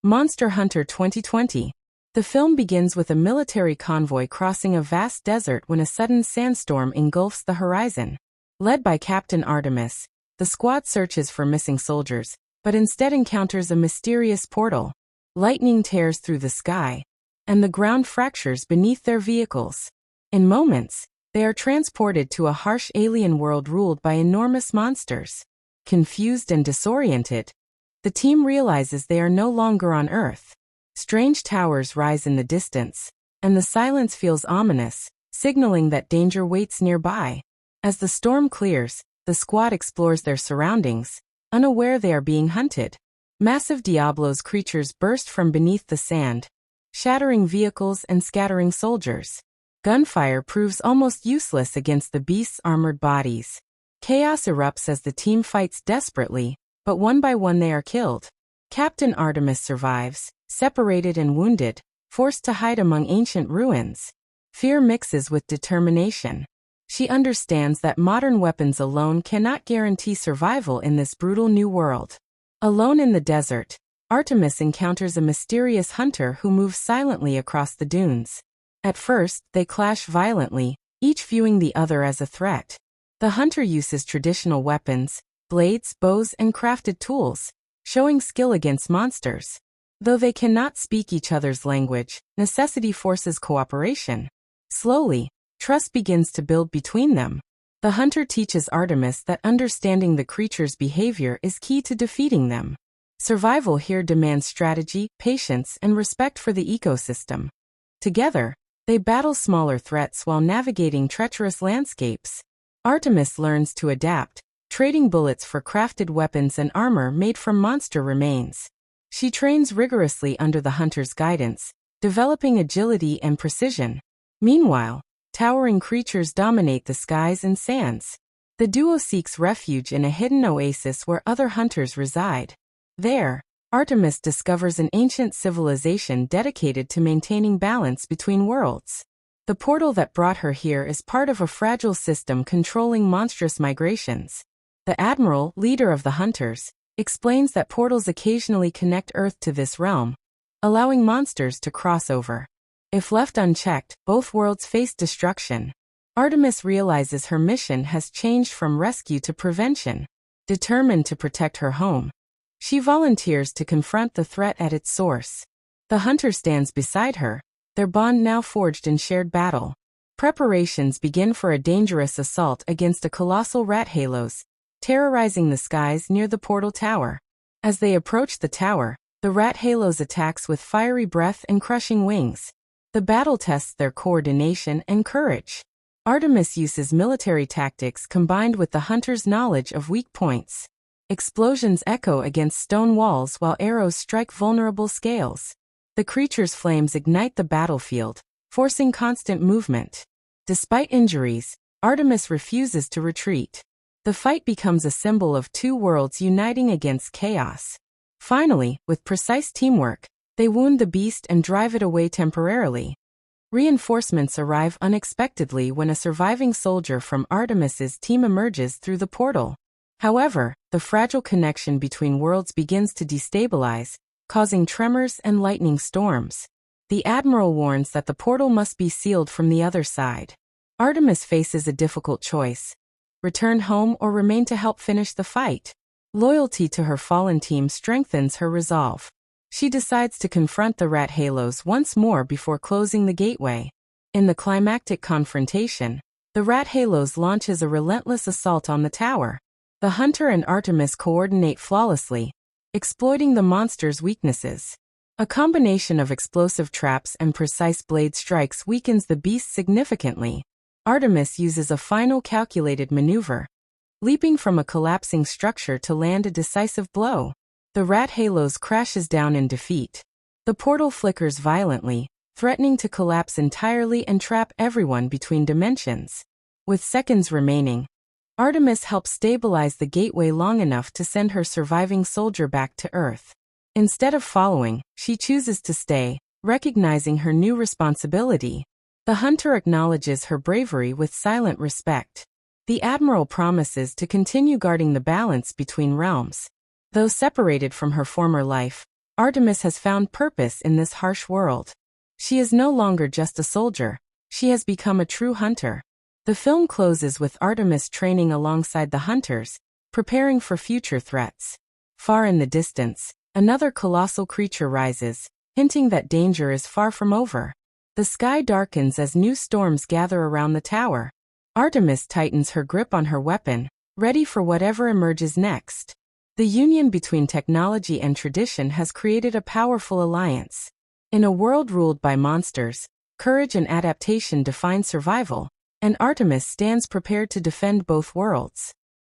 Monster Hunter 2020. The film begins with a military convoy crossing a vast desert when a sudden sandstorm engulfs the horizon. Led by Captain Artemis, the squad searches for missing soldiers, but instead encounters a mysterious portal. Lightning tears through the sky, and the ground fractures beneath their vehicles. In moments, they are transported to a harsh alien world ruled by enormous monsters. Confused and disoriented, the team realizes they are no longer on Earth. Strange towers rise in the distance, and the silence feels ominous, signaling that danger waits nearby. As the storm clears, the squad explores their surroundings, unaware they are being hunted. Massive Diablos creatures burst from beneath the sand, shattering vehicles and scattering soldiers. Gunfire proves almost useless against the beasts' armored bodies. Chaos erupts as the team fights desperately, but one by one they are killed. Captain Artemis survives, separated and wounded, forced to hide among ancient ruins. Fear mixes with determination. She understands that modern weapons alone cannot guarantee survival in this brutal new world. Alone in the desert, Artemis encounters a mysterious hunter who moves silently across the dunes. At first, they clash violently, each viewing the other as a threat. The hunter uses traditional weapons, blades, bows, and crafted tools, showing skill against monsters. Though they cannot speak each other's language, necessity forces cooperation. Slowly, trust begins to build between them. The hunter teaches Artemis that understanding the creature's behavior is key to defeating them. Survival here demands strategy, patience, and respect for the ecosystem. Together, they battle smaller threats while navigating treacherous landscapes. Artemis learns to adapt, trading bullets for crafted weapons and armor made from monster remains. She trains rigorously under the hunter's guidance, developing agility and precision. Meanwhile, towering creatures dominate the skies and sands. The duo seeks refuge in a hidden oasis where other hunters reside. There, Artemis discovers an ancient civilization dedicated to maintaining balance between worlds. The portal that brought her here is part of a fragile system controlling monstrous migrations. The Admiral, leader of the hunters, explains that portals occasionally connect Earth to this realm, allowing monsters to cross over. If left unchecked, both worlds face destruction. Artemis realizes her mission has changed from rescue to prevention. Determined to protect her home, she volunteers to confront the threat at its source. The hunter stands beside her, their bond now forged in shared battle. Preparations begin for a dangerous assault against a colossal rat halos, terrorizing the skies near the portal tower. As they approach the tower, the rat halos attacks with fiery breath and crushing wings. The battle tests their coordination and courage. Artemis uses military tactics combined with the hunter's knowledge of weak points. Explosions echo against stone walls while arrows strike vulnerable scales. The creature's flames ignite the battlefield, forcing constant movement. Despite injuries, Artemis refuses to retreat. The fight becomes a symbol of two worlds uniting against chaos. Finally, with precise teamwork, they wound the beast and drive it away temporarily. Reinforcements arrive unexpectedly when a surviving soldier from Artemis's team emerges through the portal. However, the fragile connection between worlds begins to destabilize, causing tremors and lightning storms. The Admiral warns that the portal must be sealed from the other side. Artemis faces a difficult choice: return home or remain to help finish the fight. Loyalty to her fallen team strengthens her resolve. She decides to confront the rat halos once more before closing the gateway. In the climactic confrontation, the rat halos launches a relentless assault on the tower. The hunter and Artemis coordinate flawlessly, exploiting the monster's weaknesses. A combination of explosive traps and precise blade strikes weakens the beast significantly. Artemis uses a final calculated maneuver, leaping from a collapsing structure to land a decisive blow. The rat halos crashes down in defeat. The portal flickers violently, threatening to collapse entirely and trap everyone between dimensions. With seconds remaining, Artemis helps stabilize the gateway long enough to send her surviving soldier back to Earth. Instead of following, she chooses to stay, recognizing her new responsibility. The hunter acknowledges her bravery with silent respect. The Admiral promises to continue guarding the balance between realms. Though separated from her former life, Artemis has found purpose in this harsh world. She is no longer just a soldier, she has become a true hunter. The film closes with Artemis training alongside the hunters, preparing for future threats. Far in the distance, another colossal creature rises, hinting that danger is far from over. The sky darkens as new storms gather around the tower. Artemis tightens her grip on her weapon, ready for whatever emerges next. The union between technology and tradition has created a powerful alliance. In a world ruled by monsters, courage and adaptation define survival, and Artemis stands prepared to defend both worlds.